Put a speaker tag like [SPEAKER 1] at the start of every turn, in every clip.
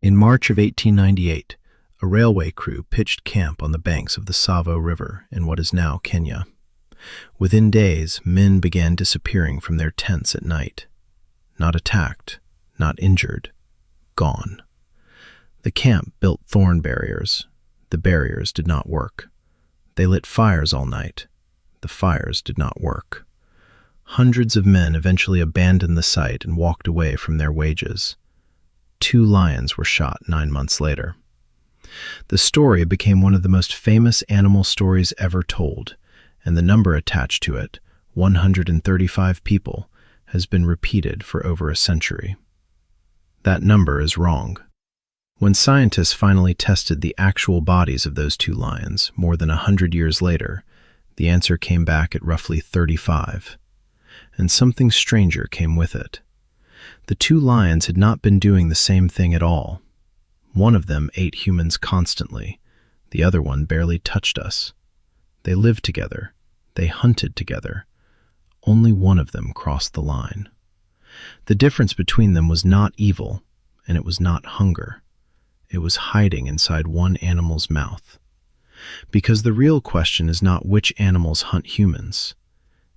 [SPEAKER 1] In March of 1898, a railway crew pitched camp on the banks of the Tsavo River in what is now Kenya. Within days, men began disappearing from their tents at night. Not attacked, not injured, gone. The camp built thorn barriers. The barriers did not work. They lit fires all night. The fires did not work. Hundreds of men eventually abandoned the site and walked away from their wages. 2 lions were shot 9 months later. The story became one of the most famous animal stories ever told, and the number attached to it, 135 people, has been repeated for over a century. That number is wrong. When scientists finally tested the actual bodies of those 2 lions, more than 100 years later, the answer came back at roughly 35. And something stranger came with it. The 2 lions had not been doing the same thing at all. One of them ate humans constantly. The other one barely touched us. They lived together. They hunted together. Only one of them crossed the line. The difference between them was not evil, and it was not hunger. It was hiding inside one animal's mouth. Because the real question is not which animals hunt humans.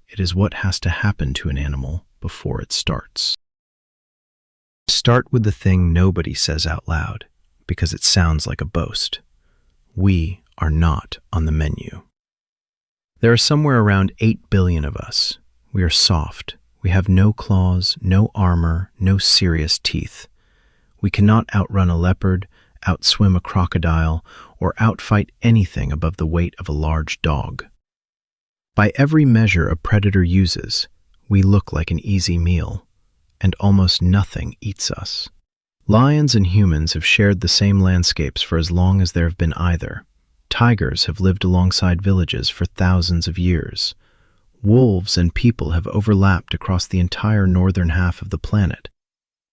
[SPEAKER 1] It is what has to happen to an animal before it starts. Start with the thing nobody says out loud, because it sounds like a boast. We are not on the menu. There are somewhere around 8 billion of us. We are soft. We have no claws, no armor, no serious teeth. We cannot outrun a leopard, outswim a crocodile, or outfight anything above the weight of a large dog. By every measure a predator uses, we look like an easy meal, and almost nothing eats us. Lions and humans have shared the same landscapes for as long as there have been either. Tigers have lived alongside villages for thousands of years. Wolves and people have overlapped across the entire northern half of the planet.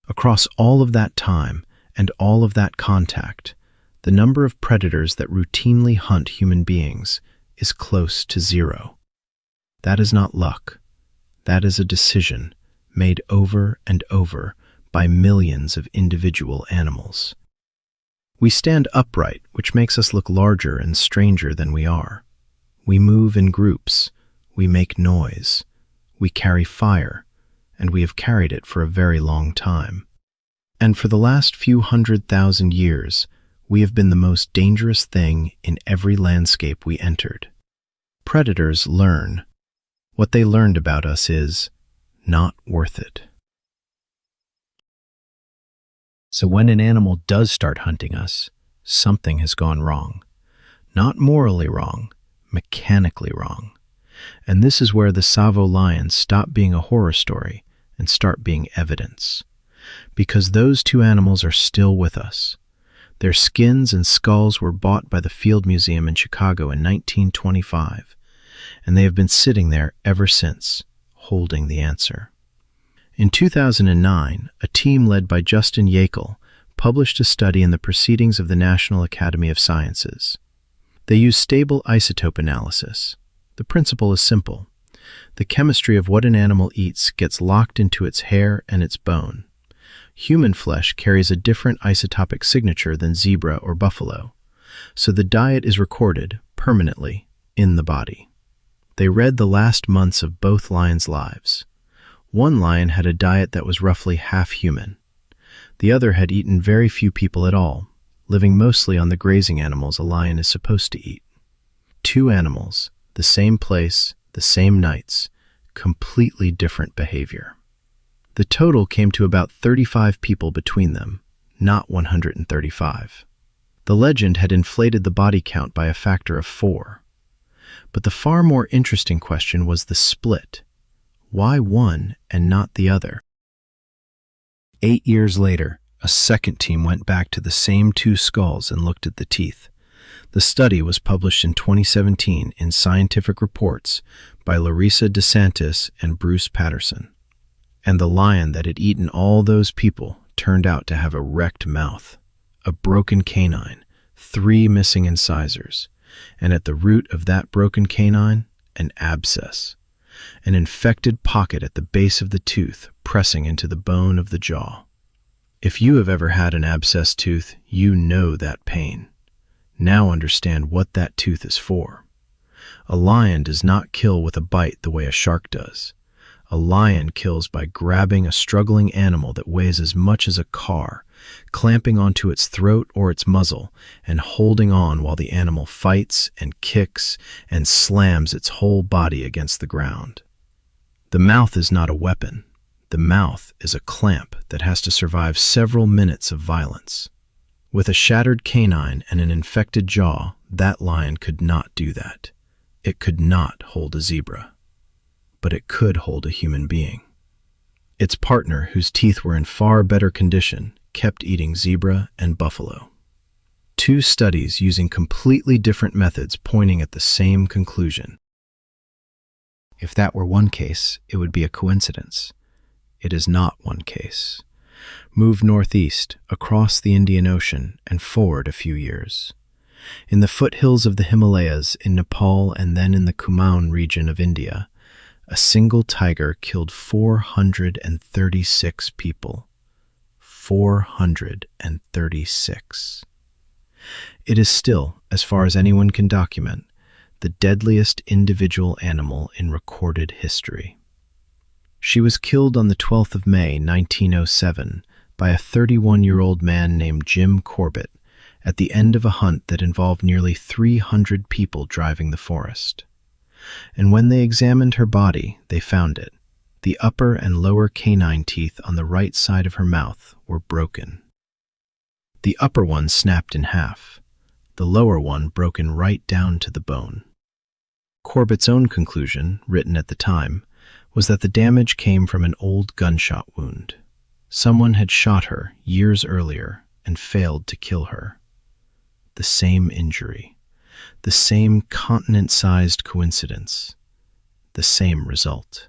[SPEAKER 1] Across all of that time and all of that contact, the number of predators that routinely hunt human beings is close to 0. That is not luck. That is a decision made over and over by millions of individual animals. We stand upright, which makes us look larger and stranger than we are. We move in groups. We make noise. We carry fire, and we have carried it for a very long time. And for the last few 100,000 years, we have been the most dangerous thing in every landscape we entered. Predators learn. What they learned about us is not worth it. So when an animal does start hunting us, something has gone wrong. Not morally wrong, mechanically wrong. And this is where the Tsavo lions stop being a horror story and start being evidence. Because those 2 animals are still with us. Their skins and skulls were bought by the Field Museum in Chicago in 1925, and they have been sitting there ever since, holding the answer. In 2009, a team led by Justin Yackel published a study in the Proceedings of the National Academy of Sciences. They used stable isotope analysis. The principle is simple. The chemistry of what an animal eats gets locked into its hair and its bone. Human flesh carries a different isotopic signature than zebra or buffalo, so the diet is recorded permanently in the body. They read the last months of both lions' lives. One lion had a diet that was roughly half human. The other had eaten very few people at all, living mostly on the grazing animals a lion is supposed to eat. 2 animals, the same place, the same nights, completely different behavior. The total came to about 35 people between them, not 135. The legend had inflated the body count by a factor of 4. But the far more interesting question was the split. Why one and not the other? 8 years later, a second team went back to the same 2 skulls and looked at the teeth. The study was published in 2017 in Scientific Reports by Larissa DeSantis and Bruce Patterson. And the lion that had eaten all those people turned out to have a wrecked mouth, a broken canine, 3 missing incisors, and at the root of that broken canine, an abscess, an infected pocket at the base of the tooth pressing into the bone of the jaw. If you have ever had an abscess tooth, you know that pain. Now understand what that tooth is for. A lion does not kill with a bite the way a shark does. A lion kills by grabbing a struggling animal that weighs as much as a car, clamping onto its throat or its muzzle, and holding on while the animal fights and kicks and slams its whole body against the ground. The mouth is not a weapon. The mouth is a clamp that has to survive several minutes of violence. With a shattered canine and an infected jaw, that lion could not do that. It could not hold a zebra. But it could hold a human being. Its partner, whose teeth were in far better condition, kept eating zebra and buffalo. Two studies using completely different methods pointing at the same conclusion. If that were one case, it would be a coincidence. It is not one case. Move northeast, across the Indian Ocean, and forward a few years. In the foothills of the Himalayas, in Nepal, and then in the Kumaon region of India, a single tiger killed 436 people. 436. It is still, as far as anyone can document, the deadliest individual animal in recorded history. She was killed on the 12th of May, 1907, by a 31-year-old man named Jim Corbett at the end of a hunt that involved nearly 300 people driving the forest. And when they examined her body, they found it. The upper and lower canine teeth on the right side of her mouth were broken. The upper one snapped in half, the lower one broken right down to the bone. Corbett's own conclusion, written at the time, was that the damage came from an old gunshot wound. Someone had shot her years earlier and failed to kill her. The same injury. The same continent-sized coincidence. The same result.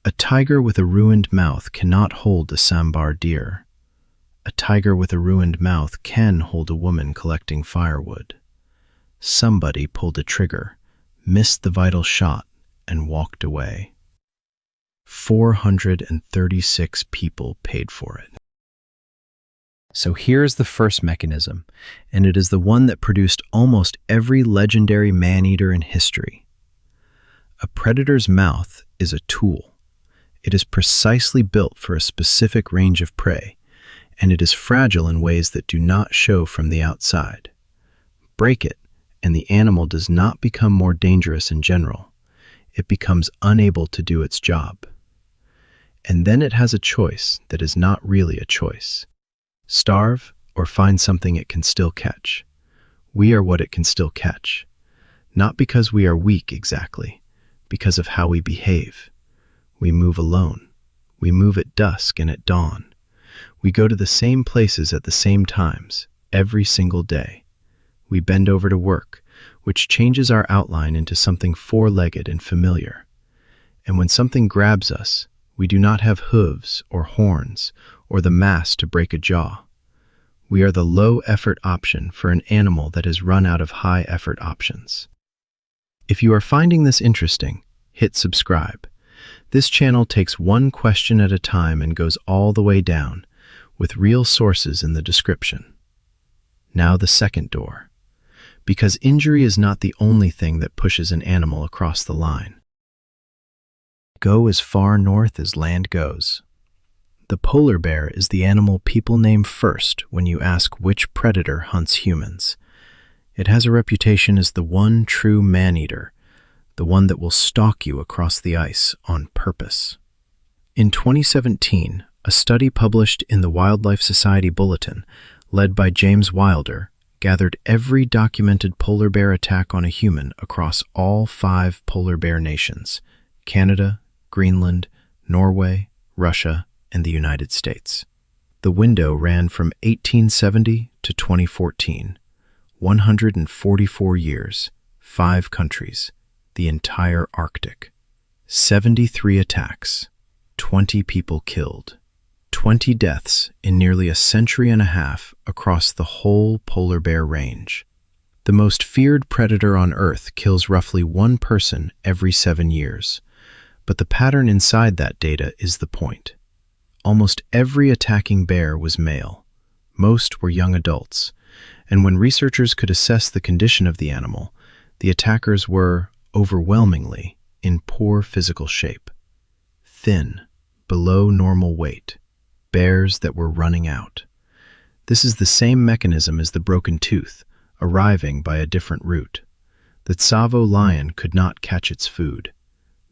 [SPEAKER 1] A tiger with a ruined mouth cannot hold a sambar deer. A tiger with a ruined mouth can hold a woman collecting firewood. Somebody pulled a trigger, missed the vital shot, and walked away. 436 people paid for it. So here's the first mechanism, and it is the one that produced almost every legendary man-eater in history. A predator's mouth is a tool. It is precisely built for a specific range of prey, and it is fragile in ways that do not show from the outside. Break it, and the animal does not become more dangerous in general. It becomes unable to do its job. And then it has a choice that is not really a choice. Starve or find something it can still catch. We are what it can still catch. Not because we are weak exactly, because of how we behave. We move alone. We move at dusk and at dawn. We go to the same places at the same times, every single day. We bend over to work, which changes our outline into something four-legged and familiar. And when something grabs us, we do not have hooves or horns or the mass to break a jaw. We are the low-effort option for an animal that has run out of high-effort options. If you are finding this interesting, hit subscribe. This channel takes one question at a time and goes all the way down, with real sources in the description. Now the second door. Because injury is not the only thing that pushes an animal across the line. Go as far north as land goes. The polar bear is the animal people name first when you ask which predator hunts humans. It has a reputation as the one true man-eater, the one that will stalk you across the ice on purpose. In 2017, a study published in the Wildlife Society Bulletin, led by James Wilder, gathered every documented polar bear attack on a human across all 5 polar bear nations: Canada, Greenland, Norway, Russia, and the United States. The window ran from 1870 to 2014, 144 years, 5 countries, the entire Arctic. 73 attacks, 20 people killed, 20 deaths in nearly a century and a half across the whole polar bear range. The most feared predator on Earth kills roughly 1 person every 7 years. But the pattern inside that data is the point. Almost every attacking bear was male. Most were young adults, and when researchers could assess the condition of the animal, the attackers were, overwhelmingly, in poor physical shape. Thin, below normal weight, bears that were running out. This is the same mechanism as the broken tooth, arriving by a different route. The Tsavo lion could not catch its food.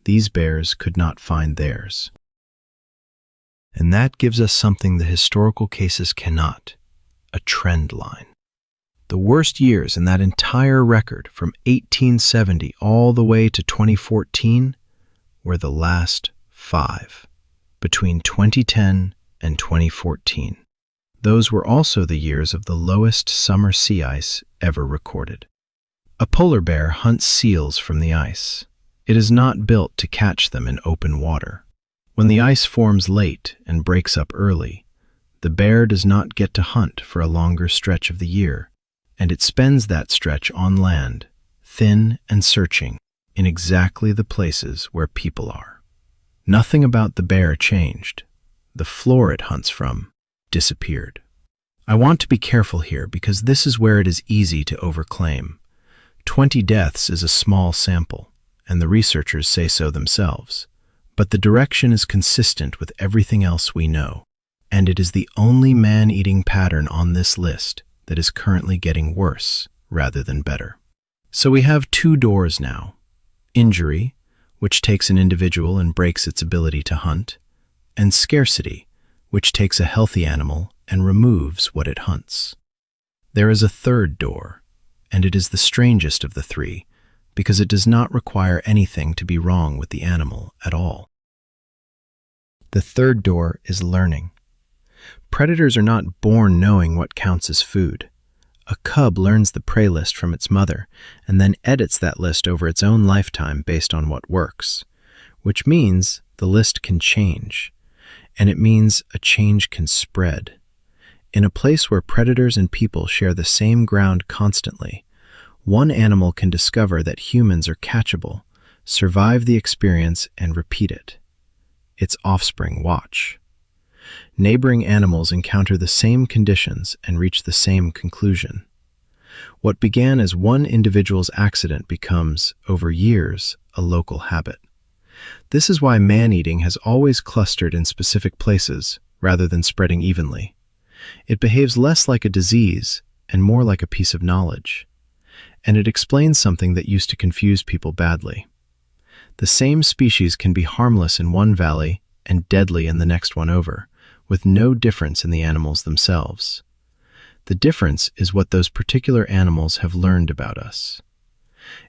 [SPEAKER 1] These bears could not find theirs. And that gives us something the historical cases cannot, a trend line. The worst years in that entire record, from 1870 all the way to 2014, were the last 5, between 2010 and 2014. Those were also the years of the lowest summer sea ice ever recorded. A polar bear hunts seals from the ice. It is not built to catch them in open water. When the ice forms late and breaks up early, the bear does not get to hunt for a longer stretch of the year, and it spends that stretch on land, thin and searching, in exactly the places where people are. Nothing about the bear changed. The floor it hunts from disappeared. I want to be careful here because this is where it is easy to overclaim. 20 deaths is a small sample, and the researchers say so themselves. But the direction is consistent with everything else we know, and it is the only man-eating pattern on this list that is currently getting worse rather than better. So we have 2 doors now: injury, which takes an individual and breaks its ability to hunt, and scarcity, which takes a healthy animal and removes what it hunts. There is a 3rd door, and it is the strangest of the 3, because it does not require anything to be wrong with the animal at all. The 3rd door is learning. Predators are not born knowing what counts as food. A cub learns the prey list from its mother and then edits that list over its own lifetime based on what works, which means the list can change, and it means a change can spread. In a place where predators and people share the same ground constantly, one animal can discover that humans are catchable, survive the experience, and repeat it. Its offspring watch. Neighboring animals encounter the same conditions and reach the same conclusion. What began as one individual's accident becomes, over years, a local habit. This is why man-eating has always clustered in specific places rather than spreading evenly. It behaves less like a disease and more like a piece of knowledge. And it explains something that used to confuse people badly. The same species can be harmless in one valley and deadly in the next one over, with no difference in the animals themselves. The difference is what those particular animals have learned about us.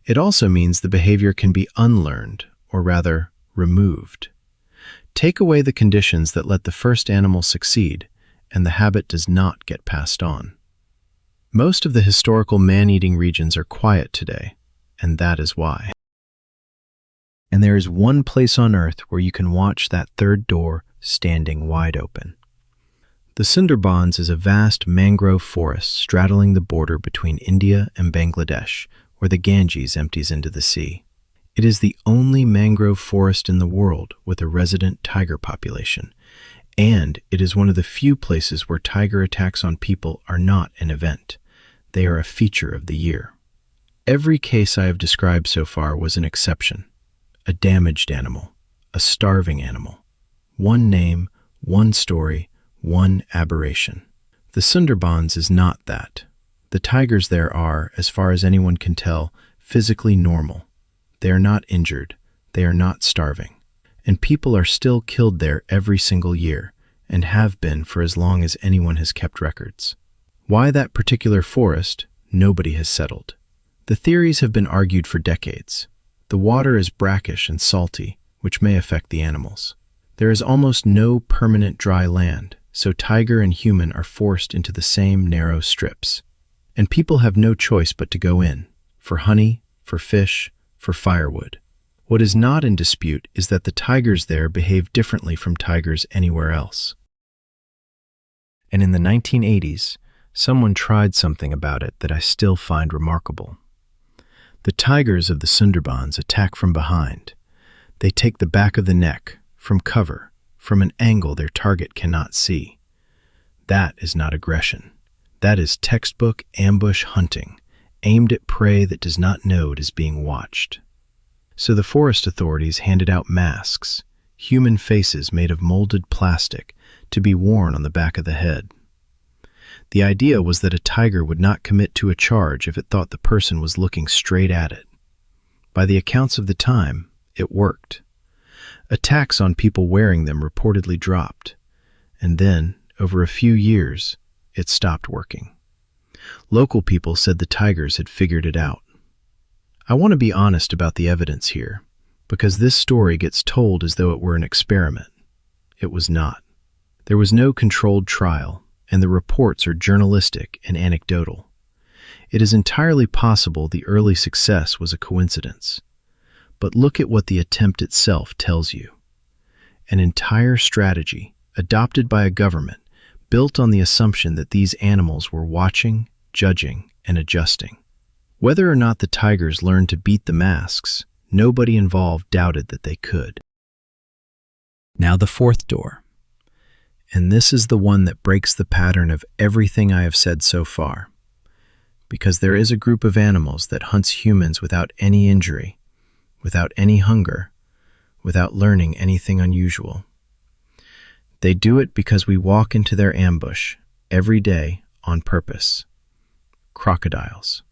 [SPEAKER 1] It also means the behavior can be unlearned, or rather, removed. Take away the conditions that let the first animal succeed, and the habit does not get passed on. Most of the historical man-eating regions are quiet today, and that is why. And there is one place on Earth where you can watch that 3rd door standing wide open. The Sundarbans is a vast mangrove forest straddling the border between India and Bangladesh, where the Ganges empties into the sea. It is the only mangrove forest in the world with a resident tiger population, and it is one of the few places where tiger attacks on people are not an event. They are a feature of the year. Every case I have described so far was an exception. A damaged animal, a starving animal. One name, one story, one aberration. The Sundarbans is not that. The tigers there are, as far as anyone can tell, physically normal. They are not injured. They are not starving. And people are still killed there every single year, and have been for as long as anyone has kept records. Why that particular forest, nobody has settled. The theories have been argued for decades. The water is brackish and salty, which may affect the animals. There is almost no permanent dry land, so tiger and human are forced into the same narrow strips. And people have no choice but to go in, for honey, for fish, for firewood. What is not in dispute is that the tigers there behave differently from tigers anywhere else. And in the 1980s, someone tried something about it that I still find remarkable. The tigers of the Sundarbans attack from behind. They take the back of the neck, from cover, from an angle their target cannot see. That is not aggression. That is textbook ambush hunting, aimed at prey that does not know it is being watched. So the forest authorities handed out masks, human faces made of molded plastic, to be worn on the back of the head. The idea was that a tiger would not commit to a charge if it thought the person was looking straight at it. By the accounts of the time, it worked. Attacks on people wearing them reportedly dropped, and then, over a few years, it stopped working. Local people said the tigers had figured it out. I want to be honest about the evidence here, because this story gets told as though it were an experiment. It was not. There was no controlled trial, and the reports are journalistic and anecdotal. It is entirely possible the early success was a coincidence. But look at what the attempt itself tells you. An entire strategy, adopted by a government, built on the assumption that these animals were watching, judging, and adjusting. Whether or not the tigers learned to beat the masks, nobody involved doubted that they could. Now the fourth door. And this is the one that breaks the pattern of everything I have said so far. Because there is a group of animals that hunts humans without any injury, without any hunger, without learning anything unusual. They do it because we walk into their ambush every day on purpose. Crocodiles.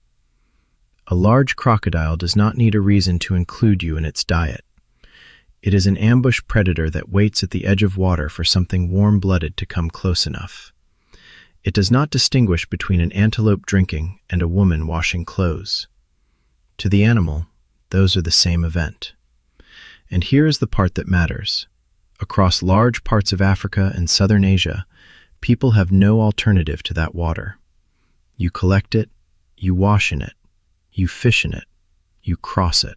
[SPEAKER 1] A large crocodile does not need a reason to include you in its diet. It is an ambush predator that waits at the edge of water for something warm-blooded to come close enough. It does not distinguish between an antelope drinking and a woman washing clothes. To the animal, those are the same event. And here is the part that matters. Across large parts of Africa and southern Asia, people have no alternative to that water. You collect it, you wash in it, you fish in it, you cross it.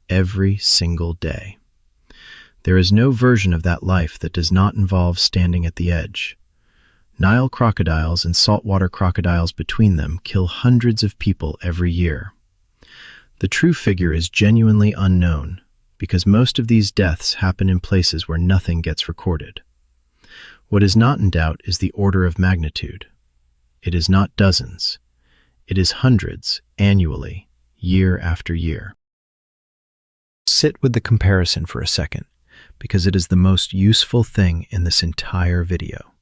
[SPEAKER 1] Every single day. There is no version of that life that does not involve standing at the edge. Nile crocodiles and saltwater crocodiles between them kill hundreds of people every year. The true figure is genuinely unknown, because most of these deaths happen in places where nothing gets recorded. What is not in doubt is the order of magnitude. It is not dozens. It is hundreds, annually, year after year. Sit with the comparison for a second, because it is the most useful thing in this entire video.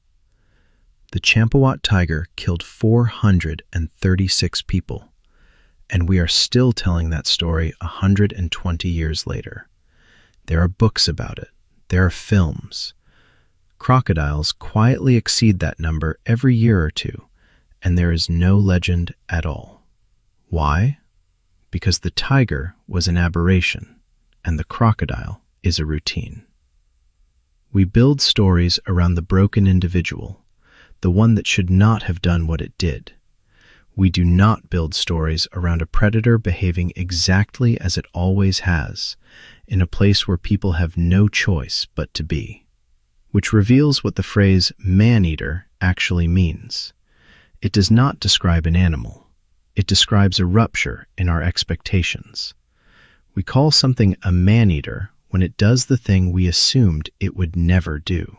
[SPEAKER 1] The Champawat tiger killed 436 people, and we are still telling that story 120 years later. There are books about it. There are films. Crocodiles quietly exceed that number every year or two, and there is no legend at all. Why? Because the tiger was an aberration, and the crocodile is a routine. We build stories around the broken individual, the one that should not have done what it did. We do not build stories around a predator behaving exactly as it always has, in a place where people have no choice but to be. Which reveals what the phrase man-eater actually means. It does not describe an animal. It describes a rupture in our expectations. We call something a man-eater when it does the thing we assumed it would never do.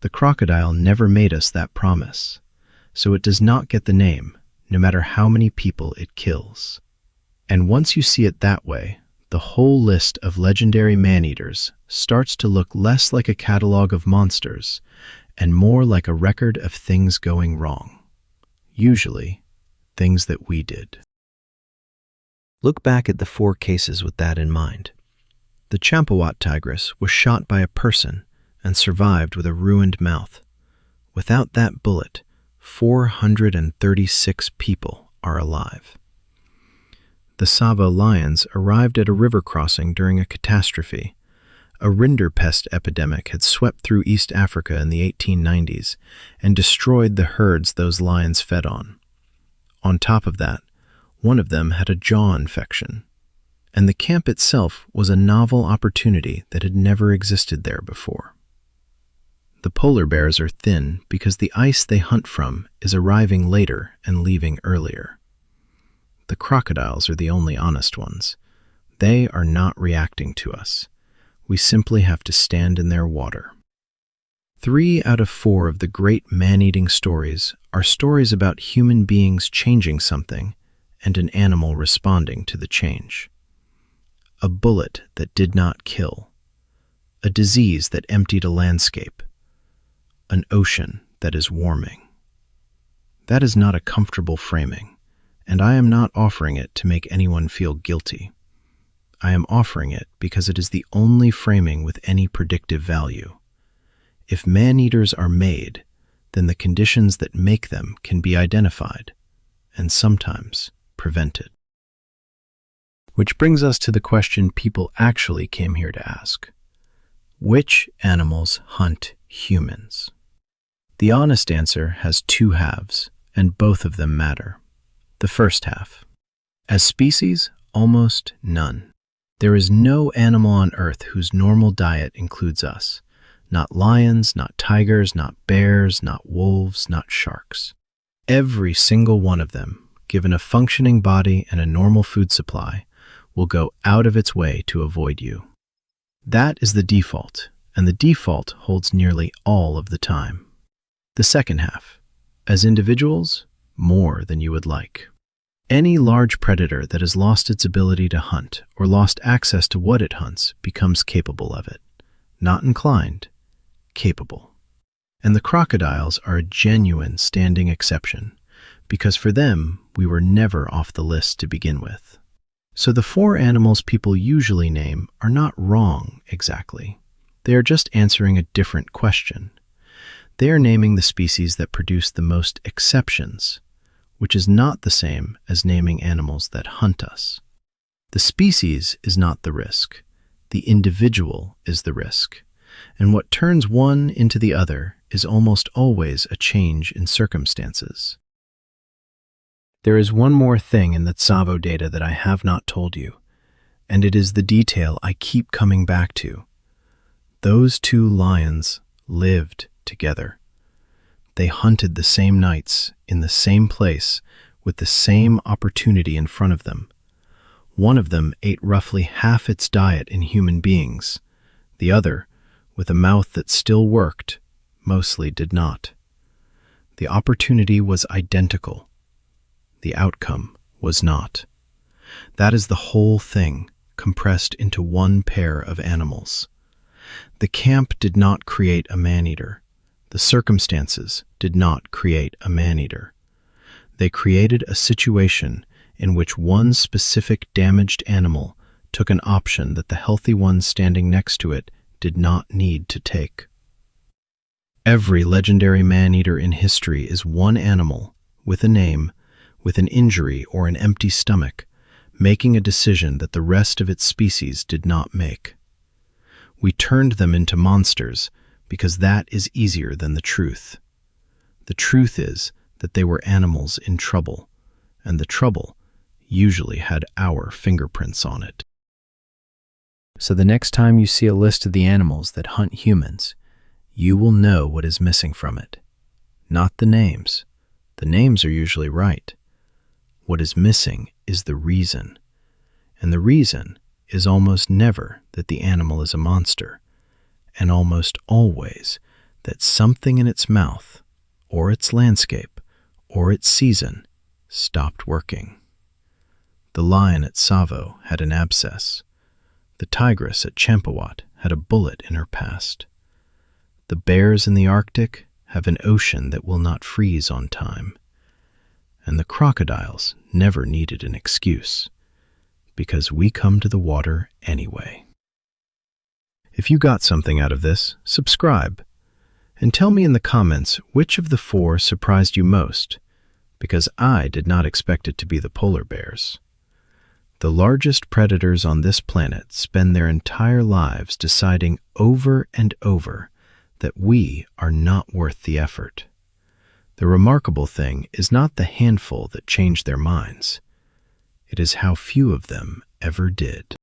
[SPEAKER 1] The crocodile never made us that promise, so it does not get the name, no matter how many people it kills. And once you see it that way, the whole list of legendary man-eaters starts to look less like a catalog of monsters and more like a record of things going wrong. Usually, things that we did. Look back at the 4 cases with that in mind. The Champawat tigress was shot by a person and survived with a ruined mouth. Without that bullet, 436 people are alive. The Tsavo lions arrived at a river crossing during a catastrophe. A rinderpest epidemic had swept through East Africa in the 1890s and destroyed the herds those lions fed on. On top of that, one of them had a jaw infection, and the camp itself was a novel opportunity that had never existed there before. The polar bears are thin because the ice they hunt from is arriving later and leaving earlier. The crocodiles are the only honest ones. They are not reacting to us. We simply have to stand in their water. 3 out of 4 of the great man-eating stories are stories about human beings changing something and an animal responding to the change. A bullet that did not kill. A disease that emptied a landscape. An ocean that is warming. That is not a comfortable framing, and I am not offering it to make anyone feel guilty. I am offering it because it is the only framing with any predictive value. If man-eaters are made, then the conditions that make them can be identified, and sometimes prevented. Which brings us to the question people actually came here to ask. Which animals hunt humans? The honest answer has 2 halves, and both of them matter. The first half. As species, almost none. There is no animal on Earth whose normal diet includes us. Not lions, not tigers, not bears, not wolves, not sharks. Every single one of them, given a functioning body and a normal food supply, will go out of its way to avoid you. That is the default, and the default holds nearly all of the time. The second half. As individuals, more than you would like. Any large predator that has lost its ability to hunt or lost access to what it hunts becomes capable of it. Not inclined, capable. And the crocodiles are a genuine standing exception, because for them, we were never off the list to begin with. So the 4 animals people usually name are not wrong exactly. They are just answering a different question. They are naming the species that produce the most exceptions, which is not the same as naming animals that hunt us. The species is not the risk. The individual is the risk. And what turns one into the other is almost always a change in circumstances. There is one more thing in the Tsavo data that I have not told you, and it is the detail I keep coming back to. Those 2 lions lived together. They hunted the same nights, in the same place, with the same opportunity in front of them. One of them ate roughly half its diet in human beings. The other, with a mouth that still worked, mostly did not. The opportunity was identical. The outcome was not. That is the whole thing, compressed into one pair of animals. The camp did not create a man-eater. The circumstances did not create a man-eater. They created a situation in which one specific damaged animal took an option that the healthy one standing next to it did not need to take. Every legendary man-eater in history is one animal, with a name, with an injury or an empty stomach, making a decision that the rest of its species did not make. We turned them into monsters because that is easier than the truth. The truth is that they were animals in trouble, and the trouble usually had our fingerprints on it. So the next time you see a list of the animals that hunt humans, you will know what is missing from it. Not the names. The names are usually right. What is missing is the reason. And the reason is almost never that the animal is a monster, and almost always that something in its mouth, or its landscape, or its season stopped working. The lion at Tsavo had an abscess. The tigress at Champawat had a bullet in her past. The bears in the Arctic have an ocean that will not freeze on time. And the crocodiles never needed an excuse, because we come to the water anyway. If you got something out of this, subscribe, and tell me in the comments which of the 4 surprised you most, because I did not expect it to be the polar bears. The largest predators on this planet spend their entire lives deciding over and over that we are not worth the effort. The remarkable thing is not the handful that changed their minds. It is how few of them ever did.